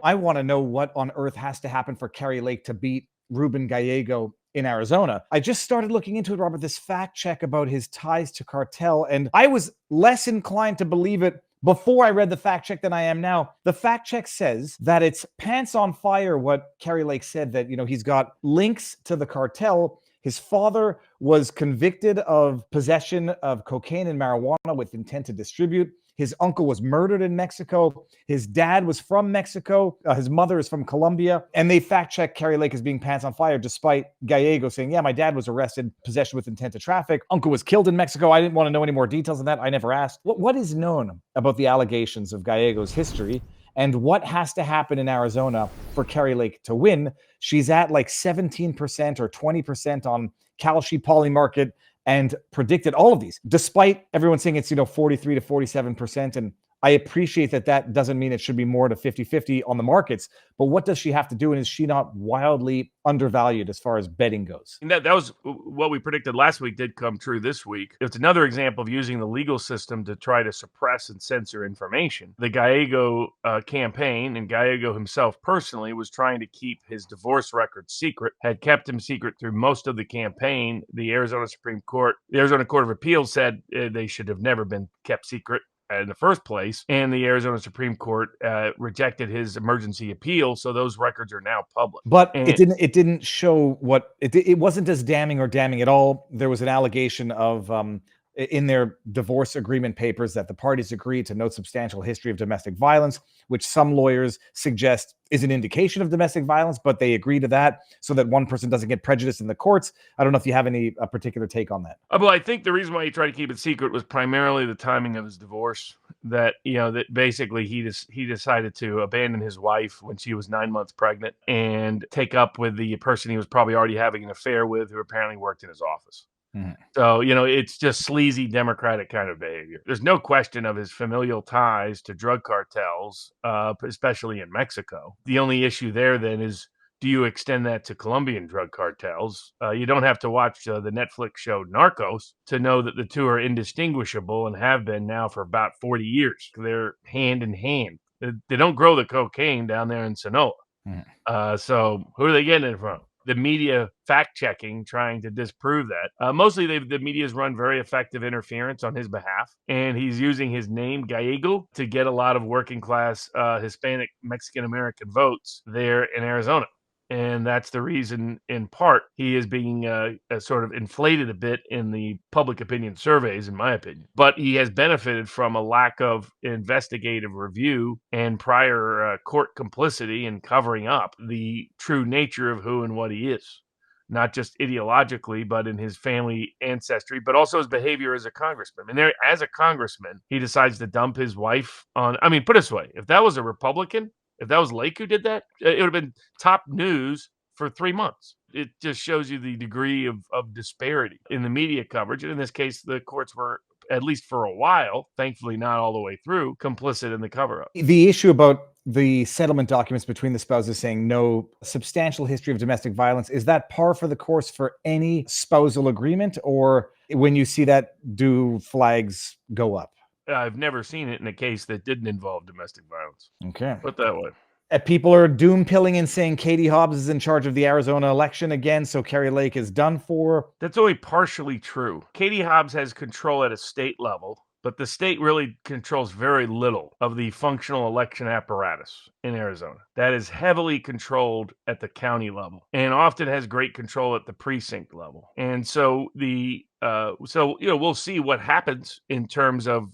I want to know what on earth has to happen for Kari Lake to beat Rubin Gallego in Arizona. I just started looking into it, Robert, this fact check about his ties to CARTEL, and I was less inclined to believe it before I read the fact check than I am now. The fact check says that it's pants on fire what Kari Lake said, that, he's got links to the cartel. His father was convicted of possession of cocaine and marijuana with intent to distribute. His uncle was murdered in Mexico. His dad was from Mexico. His mother is from Colombia. And they fact-checked Kari Lake as being pants on fire, despite Gallego saying, yeah, my dad was arrested, possession with intent to traffic. Uncle was killed in Mexico. I didn't want to know any more details on that. I never asked. What is known about the allegations of Gallego's history? And what has to happen in Arizona for Kari Lake to win? She's at like 17% or 20% on Kalshi Poly Market and predicted all of these, despite everyone saying it's, 43 to 47%. And I appreciate that doesn't mean it should be more to 50-50 on the markets, but what does she have to do? And is she not wildly undervalued as far as betting goes? And that was what we predicted last week did come true this week. It's another example of using the legal system to try to suppress and censor information. The Gallego campaign, and Gallego himself personally, was trying to keep his divorce record secret, had kept him secret through most of the campaign. The Arizona Court of Appeals said they should have never been kept secret in the first place, and the Arizona Supreme Court rejected his emergency appeal, so those records are now public. But it didn't show what it wasn't as damning or damning at all. There was an allegation of in their divorce agreement papers that the parties agreed to no substantial history of domestic violence, which some lawyers suggest is an indication of domestic violence, but they agree to that so that one person doesn't get prejudiced in the courts. I don't know if you have any particular take on that. Well, I think the reason why he tried to keep it secret was primarily the timing of his divorce. That that basically he decided to abandon his wife when she was 9 months pregnant and take up with the person he was probably already having an affair with, who apparently worked in his office. So, it's just sleazy Democratic kind of behavior. There's no question of his familial ties to drug cartels, especially in Mexico. The only issue there then is, do you extend that to Colombian drug cartels? You don't have to watch the Netflix show Narcos to know that the two are indistinguishable and have been now for about 40 years. They're hand in hand. They don't grow the cocaine down there in Sonora. So who are they getting it from? The media fact-checking, trying to disprove that. Mostly the media's run very effective interference on his behalf, and he's using his name, Gallego, to get a lot of working-class Hispanic Mexican-American votes there in Arizona. And that's the reason, in part, he is being sort of inflated a bit in the public opinion surveys, in my opinion. But he has benefited from a lack of investigative review and prior court complicity in covering up the true nature of who and what he is. Not just ideologically, but in his family ancestry, but also his behavior as a congressman. And there, as a congressman, he decides to dump his wife on. I mean, put it this way: if that was a Republican, if that was Lake who did that, it would have been top news for 3 months. It just shows you the degree of disparity in the media coverage. And in this case, the courts were, at least for a while, thankfully not all the way through, complicit in the cover-up. The issue about the settlement documents between the spouses saying no substantial history of domestic violence, is that par for the course for any spousal agreement? Or when you see that, do flags go up? I've never seen it in a case that didn't involve domestic violence. Okay. Put that way. People are doom pilling and saying Katie Hobbs is in charge of the Arizona election again, so Kari Lake is done for. That's only partially true. Katie Hobbs has control at a state level, but the state really controls very little of the functional election apparatus in Arizona. That is heavily controlled at the county level and often has great control at the precinct level. And so we'll see what happens in terms of,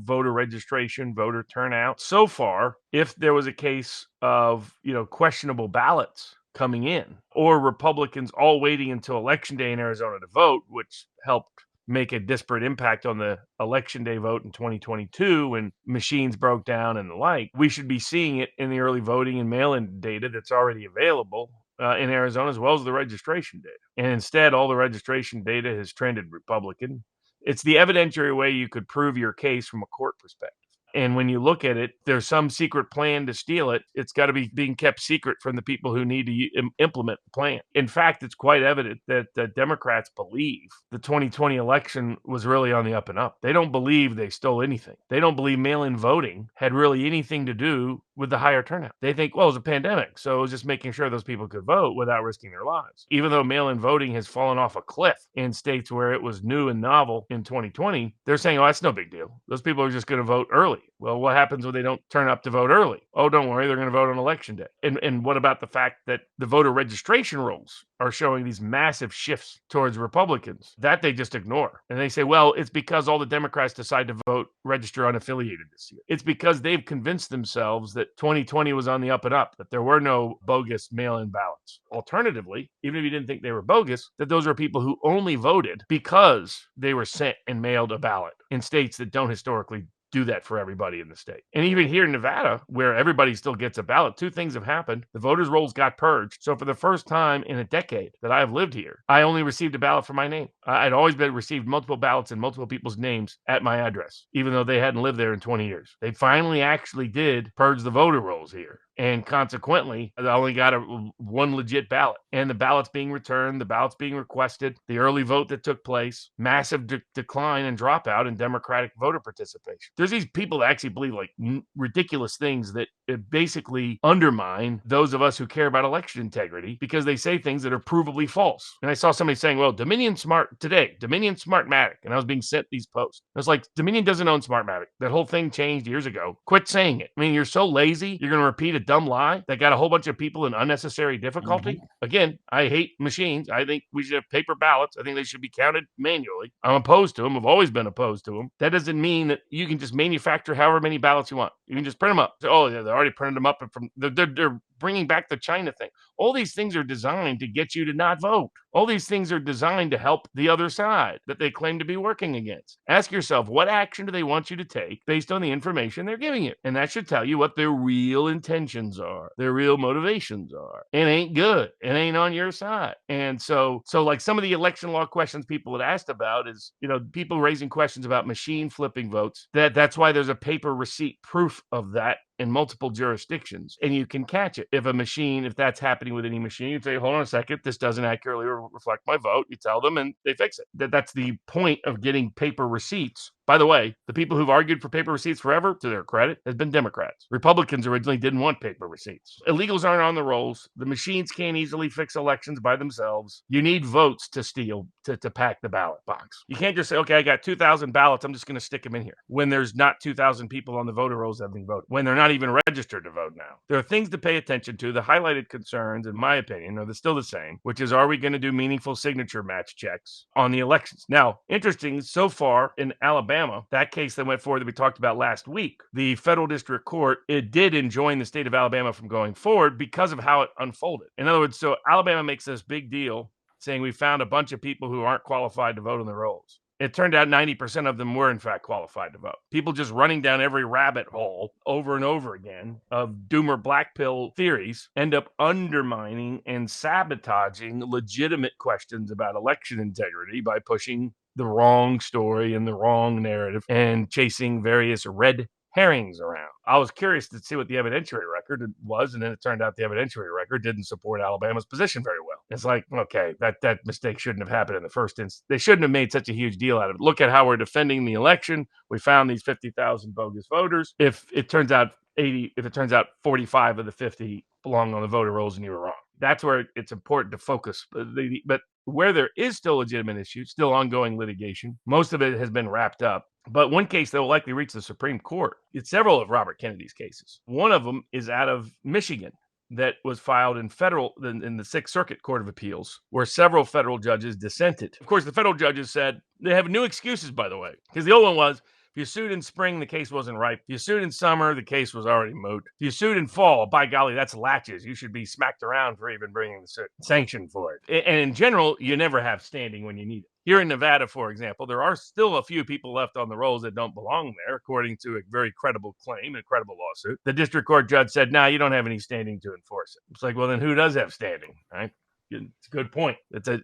voter registration, voter turnout. So far, if there was a case of, questionable ballots coming in, or Republicans all waiting until election day in Arizona to vote, which helped make a disparate impact on the election day vote in 2022 when machines broke down and the like, we should be seeing it in the early voting and mail-in data that's already available in Arizona, as well as the registration data. And instead, all the registration data has trended Republican. It's the evidentiary way you could prove your case from a court perspective. And when you look at it, there's some secret plan to steal it. It's got to be being kept secret from the people who need to implement the plan. In fact, it's quite evident that the Democrats believe the 2020 election was really on the up and up. They don't believe they stole anything. They don't believe mail-in voting had really anything to do with the higher turnout. They think, well, it was a pandemic, so it was just making sure those people could vote without risking their lives. Even though mail-in voting has fallen off a cliff in states where it was new and novel in 2020, they're saying, oh, that's no big deal. Those people are just going to vote early. Well, what happens when they don't turn up to vote early? Oh, don't worry, they're going to vote on election day. And what about the fact that the voter registration rolls are showing these massive shifts towards Republicans? That they just ignore. And they say, well, it's because all the Democrats decide to vote register unaffiliated this year. It's because they've convinced themselves that 2020 was on the up and up, that there were no bogus mail-in ballots. Alternatively, even if you didn't think they were bogus, that those are people who only voted because they were sent and mailed a ballot in states that don't historically do that for everybody in the state. And even here in Nevada, where everybody still gets a ballot, two things have happened. The voters' rolls got purged. So for the first time in a decade that I have lived here, I only received a ballot for my name. I'd always received multiple ballots and multiple people's names at my address, even though they hadn't lived there in 20 years. They finally actually did purge the voter rolls here. And consequently, I only got one legit ballot. And the ballots being returned, the ballots being requested, the early vote that took place, massive decline and dropout in Democratic voter participation. There's these people that actually believe like ridiculous things that basically undermine those of us who care about election integrity because they say things that are provably false. And I saw somebody saying, well, Dominion Smartmatic. And I was being sent these posts. I was like, Dominion doesn't own Smartmatic. That whole thing changed years ago. Quit saying it. I mean, you're so lazy, you're going to repeat a dumb lie that got a whole bunch of people in unnecessary difficulty. Again, I hate machines. I think we should have paper ballots. I think they should be counted manually. I'm opposed to them. I've always been opposed to them. That doesn't mean that you can just manufacture however many ballots you want. You can just print them up. Oh, yeah, they already printed them up. They're bringing back the China thing. All these things are designed to get you to not vote. All these things are designed to help the other side that they claim to be working against. Ask yourself, what action do they want you to take based on the information they're giving you? And that should tell you what their real intentions are, their real motivations are. It ain't good. It ain't on your side. And so like some of the election law questions people had asked about is, people raising questions about machine flipping votes. That's why there's a paper receipt proof of that in multiple jurisdictions, and you can catch it. If that's happening with any machine, you say, hold on a second, this doesn't accurately reflect my vote. You tell them and they fix it. That's the point of getting paper receipts. By the way, the people who've argued for paper receipts forever, to their credit, has been Democrats. Republicans originally didn't want paper receipts. Illegals aren't on the rolls. The machines can't easily fix elections by themselves. You need votes to steal, to pack the ballot box. You can't just say, okay, I got 2,000 ballots, I'm just going to stick them in here, when there's not 2,000 people on the voter rolls that have been voted, when they're not even registered to vote now. There are things to pay attention to. The highlighted concerns, in my opinion, are still the same, which is, are we going to do meaningful signature match checks on the elections? Now, interesting, so far in Alabama, that case that went forward that we talked about last week, the federal district court, it did enjoin the state of Alabama from going forward because of how it unfolded. In other words, so Alabama makes this big deal saying we found a bunch of people who aren't qualified to vote on the rolls. It turned out 90% of them were, in fact, qualified to vote. People just running down every rabbit hole over and over again of doomer black pill theories end up undermining and sabotaging legitimate questions about election integrity by pushing the wrong story and the wrong narrative and chasing various red herrings around. I was curious to see what the evidentiary record was, and then it turned out the evidentiary record didn't support Alabama's position very well. It's like, okay, that mistake shouldn't have happened in the first instance. They shouldn't have made such a huge deal out of it. Look at how we're defending the election. We found these 50,000 bogus voters. If it turns out 45 of the 50 belong on the voter rolls and you were wrong. That's where it's important to focus. But where there is still legitimate issues, still ongoing litigation, most of it has been wrapped up. But one case that will likely reach the Supreme Court, it's several of Robert Kennedy's cases. One of them is out of Michigan that was filed in the Sixth Circuit Court of Appeals, where several federal judges dissented. Of course, the federal judges said they have new excuses, by the way, because the old one was, if you sued in spring, the case wasn't ripe. If you sued in summer, the case was already moot. If you sued in fall, by golly, that's latches. You should be smacked around for even bringing the suit, sanctioned for it. And in general, you never have standing when you need it. Here in Nevada, for example, there are still a few people left on the rolls that don't belong there, according to a very credible claim, a credible lawsuit. The district court judge said, you don't have any standing to enforce it. It's like, well, then who does have standing, right? It's a good point.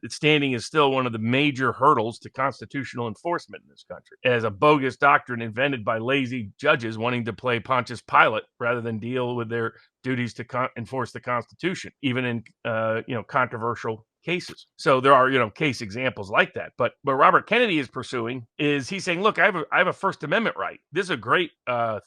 Standing is still one of the major hurdles to constitutional enforcement in this country, as a bogus doctrine invented by lazy judges wanting to play Pontius Pilate rather than deal with their duties to enforce the Constitution, even in controversial cases. So there are case examples like that. But Robert Kennedy is pursuing is he's saying, look, I have a First Amendment right. This is a great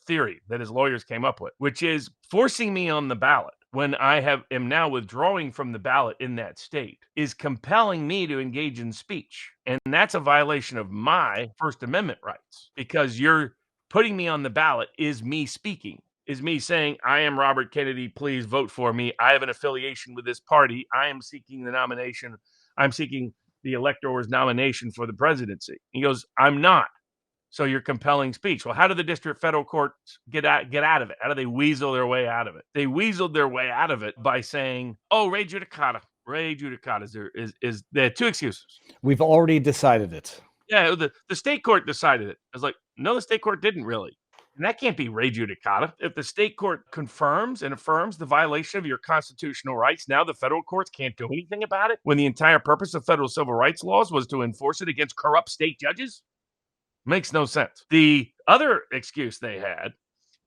theory that his lawyers came up with, which is forcing me on the ballot when I am now withdrawing from the ballot in that state is compelling me to engage in speech. And that's a violation of my First Amendment rights, because you're putting me on the ballot is me speaking, is me saying, I am Robert Kennedy, please vote for me. I have an affiliation with this party. I am seeking the nomination. I'm seeking the elector's nomination for the presidency. He goes, I'm not. So you're compelling speech. Well, how do the district federal courts get out of it? How do they weasel their way out of it? They weaseled their way out of it by saying, "Oh, res judicata." Res judicata is there are two excuses. We've already decided it. Yeah, the state court decided it. I was like, no, the state court didn't really. And that can't be res judicata. If the state court confirms and affirms the violation of your constitutional rights, now the federal courts can't do anything about it when the entire purpose of federal civil rights laws was to enforce it against corrupt state judges? Makes no sense. The other excuse they had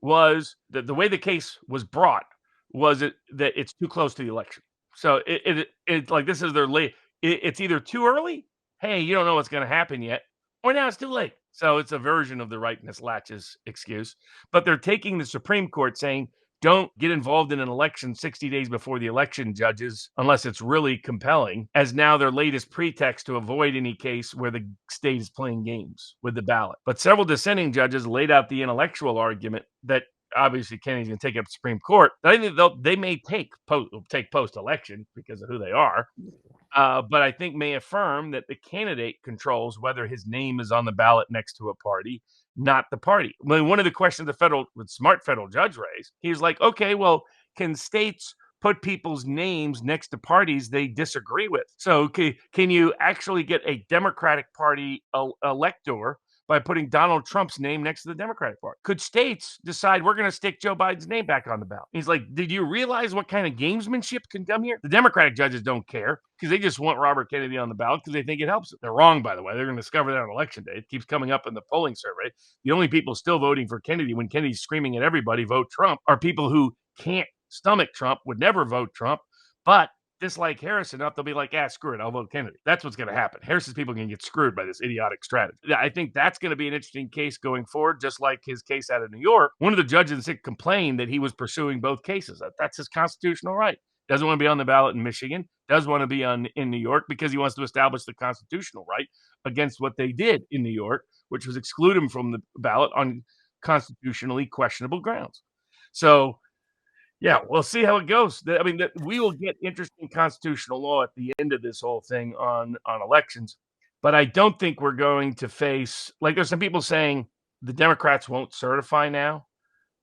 was that the way the case was brought was that it's too close to the election. So it's like this is their late. It's either too early, hey, you don't know what's going to happen yet, or now it's too late. So it's a version of the rightness latches excuse. But they're taking the Supreme Court saying, don't get involved in an election 60 days before the election, judges, unless it's really compelling, as now their latest pretext to avoid any case where the state is playing games with the ballot. But several dissenting judges laid out the intellectual argument that obviously Kennedy's going to take up the Supreme Court. I think they may take post-election because of who they are. But I think may affirm that the candidate controls whether his name is on the ballot next to a party, not the party. When one of the questions the smart federal judge raised, he was like, okay, well, can states put people's names next to parties they disagree with? So can you actually get a Democratic Party elector by putting Donald Trump's name next to the Democratic Party? Could states decide we're going to stick Joe Biden's name back on the ballot? He's like, did you realize what kind of gamesmanship can come here? The Democratic judges don't care because they just want Robert Kennedy on the ballot because they think it helps. They're wrong, by the way. They're going to discover that on election day. It keeps coming up in the polling survey. The only people still voting for Kennedy when Kennedy's screaming at everybody, vote Trump, are people who can't stomach Trump, would never vote Trump, but dislike Harris enough, they'll be like, screw it, I'll vote Kennedy. That's what's going to happen. Harris's people are going to get screwed by this idiotic strategy. I think that's going to be an interesting case going forward, just like his case out of New York. One of the judges complained that he was pursuing both cases. That's his constitutional right. Doesn't want to be on the ballot in Michigan, does want to be in New York because he wants to establish the constitutional right against what they did in New York, which was exclude him from the ballot on constitutionally questionable grounds. So, yeah, we'll see how it goes. I mean, we will get interesting constitutional law at the end of this whole thing on elections, but I don't think we're going to face, like there's some people saying the Democrats won't certify now.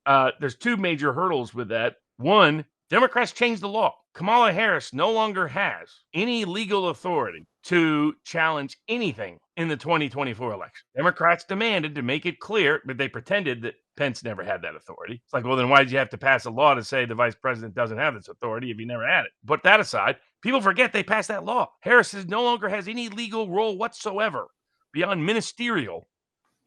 There's two major hurdles with that. One, Democrats changed the law. Kamala Harris no longer has any legal authority to challenge anything in the 2024 election. Democrats demanded to make it clear, but they pretended that Pence never had that authority. It's like, well, then why did you have to pass a law to say the vice president doesn't have this authority if he never had it? Put that aside. People forget they passed that law. Harris no longer has any legal role whatsoever beyond ministerial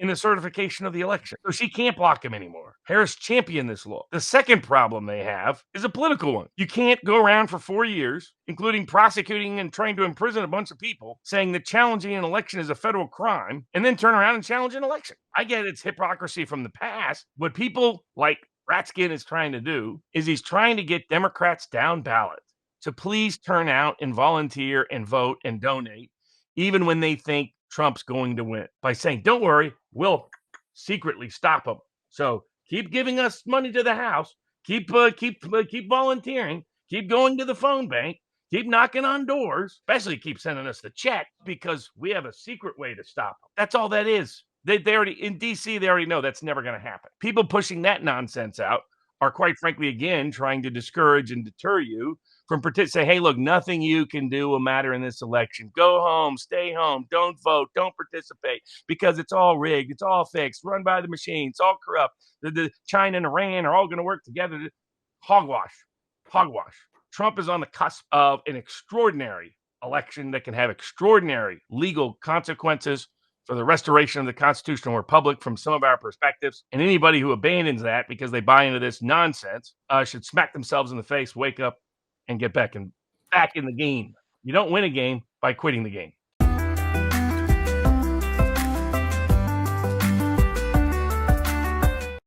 in the certification of the election. So she can't block him anymore. Harris championed this law. The second problem they have is a political one. You can't go around for 4 years, including prosecuting and trying to imprison a bunch of people, saying that challenging an election is a federal crime, and then turn around and challenge an election. I get it's hypocrisy from the past. What people like Ratskin is trying to do is he's trying to get Democrats down ballot to please turn out and volunteer and vote and donate, even when they think Trump's going to win, by saying, don't worry, we'll secretly stop him. So keep giving us money to the House, keep volunteering, keep going to the phone bank, keep knocking on doors, especially keep sending us the check because we have a secret way to stop them. That's all that is. They already, in DC, they already know that's never going to happen. People pushing that nonsense out are quite frankly, again, trying to discourage and deter you from say, hey, look, nothing you can do will matter in this election. Go home, stay home, don't vote, don't participate because it's all rigged, it's all fixed, run by the machine, it's all corrupt. The China and Iran are all going to work together. Hogwash. Trump is on the cusp of an extraordinary election that can have extraordinary legal consequences for the restoration of the constitutional republic from some of our perspectives. And anybody who abandons that because they buy into this nonsense should smack themselves in the face, wake up, and get back in the game. You don't win a game by quitting the game.